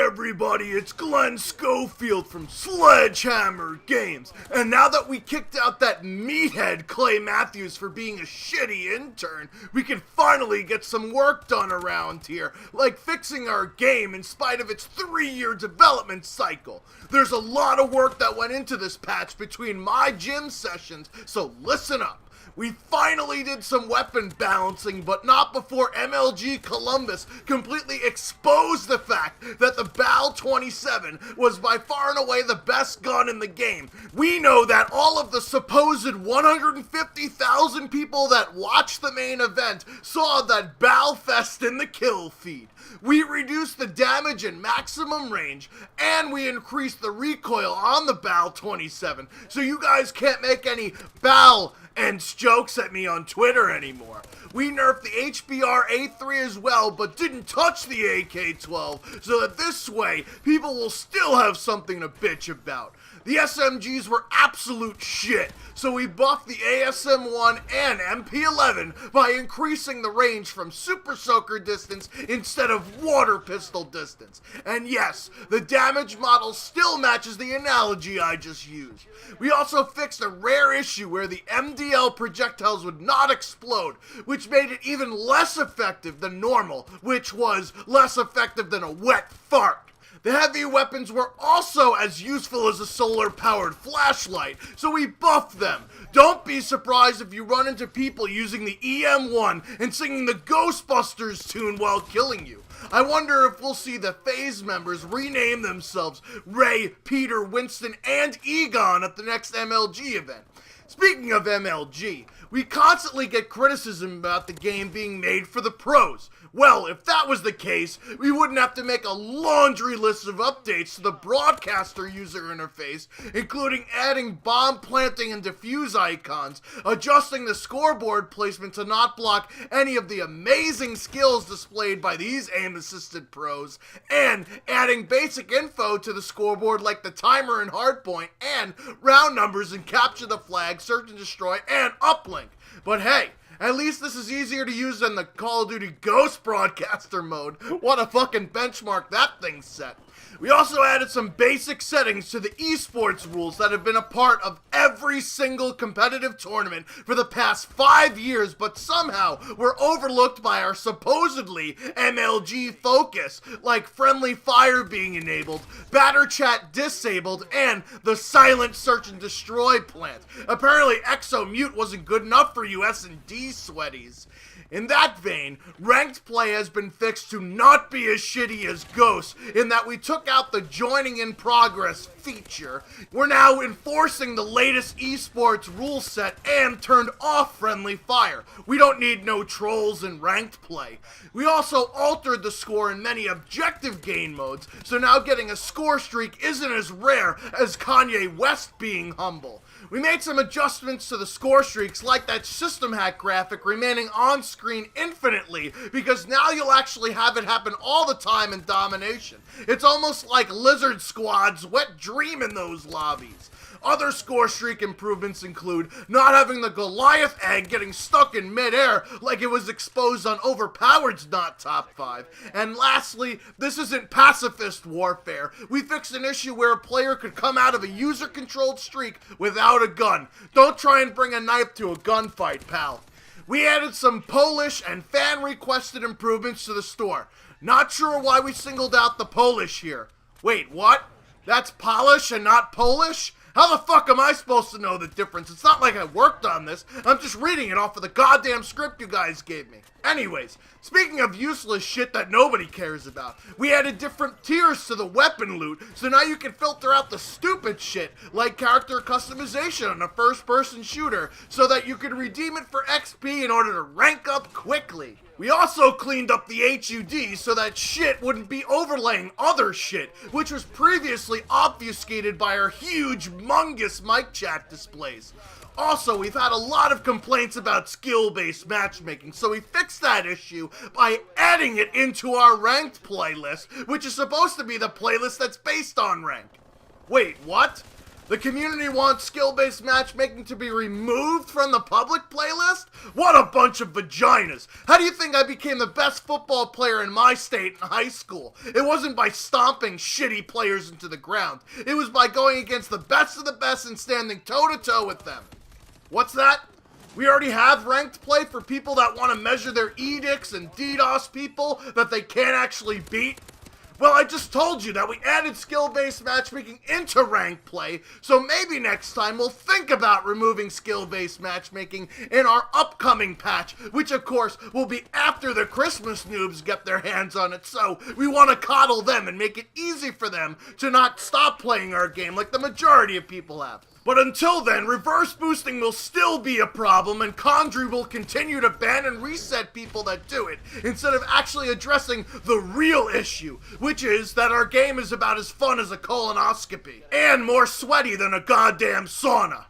everybody, it's Glenn Schofield from Sledgehammer Games, and now that we kicked out that meathead Clay Matthews for being a shitty intern, we can finally get some work done around here, like fixing our game in spite of its 3-year development cycle. There's a lot of work that went into this patch between my gym sessions, so listen up. We finally did some weapon balancing, but not before MLG Columbus completely exposed the fact that the BAL-27 was by far and away the best gun in the game. We know that all of the supposed 150,000 people that watched the main event saw that BAL-fest in the kill feed. We reduced the damage and maximum range, and we increased the recoil on the BAL-27, so you guys can't make any BAL and jokes at me on Twitter anymore. We nerfed the HBRa3 as well, but didn't touch the AK-12, so that this way, people will still have something to bitch about. The SMGs were absolute shit, so we buffed the ASM-1 and MP11 by increasing the range from Super Soaker distance instead of water pistol distance. And yes, the damage model still matches the analogy I just used. We also fixed a rare issue where the MDL projectiles would not explode, which made it even less effective than normal, which was less effective than a wet fart. The heavy weapons were also as useful as a solar-powered flashlight, so we buffed them. Don't be surprised if you run into people using the EM1 and singing the Ghostbusters tune while killing you. I wonder if we'll see the FaZe members rename themselves Ray, Peter, Winston, and Egon at the next MLG event. Speaking of MLG, we constantly get criticism about the game being made for the pros. Well, if that was the case, we wouldn't have to make a laundry list of updates to the broadcaster user interface, including adding bomb planting and defuse icons, adjusting the scoreboard placement to not block any of the amazing skills displayed by these aim-assisted pros, and adding basic info to the scoreboard like the timer and hardpoint, and round numbers and capture the flag, search and destroy, and uplink. But hey, at least this is easier to use than the Call of Duty Ghost broadcaster mode. What a fucking benchmark that thing set. We also added some basic settings to the esports rules that have been a part of every single competitive tournament for the past 5 years, but somehow were overlooked by our supposedly MLG focus, like friendly fire being enabled, batter chat disabled, and the silent search and destroy plant. Apparently Exo Mute wasn't good enough for you S&D sweaties. In that vein, ranked play has been fixed to not be as shitty as Ghost, in that we took out the joining in progress feature. We're now enforcing the latest esports rule set and turned off friendly fire. We don't need no trolls in ranked play. We also altered the score in many objective game modes, so now getting a score streak isn't as rare as Kanye West being humble. We made some adjustments to the score streaks, like that system hack graphic remaining on screen infinitely, because now you'll actually have it happen all the time in Domination. It's almost like Lizard Squad's wet dream in those lobbies. Other score streak improvements include not having the Goliath egg getting stuck in midair like it was exposed on Overpowered's Not Top 5. And lastly, this isn't pacifist warfare. We fixed an issue where a player could come out of a user-controlled streak without a gun. Don't try and bring a knife to a gunfight, pal. We added some Polish and fan-requested improvements to the store. Not sure why we singled out the Polish here. Wait, what? That's Polish and not Polish? How the fuck am I supposed to know the difference? It's not like I worked on this. I'm just reading it off of the goddamn script you guys gave me. Anyways, speaking of useless shit that nobody cares about, we added different tiers to the weapon loot, so now you can filter out the stupid shit, like character customization on a first-person shooter, so that you can redeem it for XP in order to rank up quickly. We also cleaned up the HUD so that shit wouldn't be overlaying other shit, which was previously obfuscated by our huge, humongous mic chat displays. Also, we've had a lot of complaints about skill-based matchmaking, so we fixed that issue by adding it into our ranked playlist, which is supposed to be the playlist that's based on rank. Wait, what? The community wants skill-based matchmaking to be removed from the public playlist? What a bunch of vaginas. How do you think I became the best football player in my state in high school? It wasn't by stomping shitty players into the ground. It was by going against the best of the best and standing toe-to-toe with them. What's that? We already have ranked play for people that want to measure their edicts and DDoS people that they can't actually beat? Well, I just told you that we added skill-based matchmaking into ranked play, so maybe next time we'll think about removing skill-based matchmaking in our upcoming patch, which of course will be after the Christmas noobs get their hands on it, so we want to coddle them and make it easy for them to not stop playing our game like the majority of people have. But until then, reverse boosting will still be a problem, and Condry will continue to ban and reset people that do it, instead of actually addressing the real issue, which is that our game is about as fun as a colonoscopy, and more sweaty than a goddamn sauna.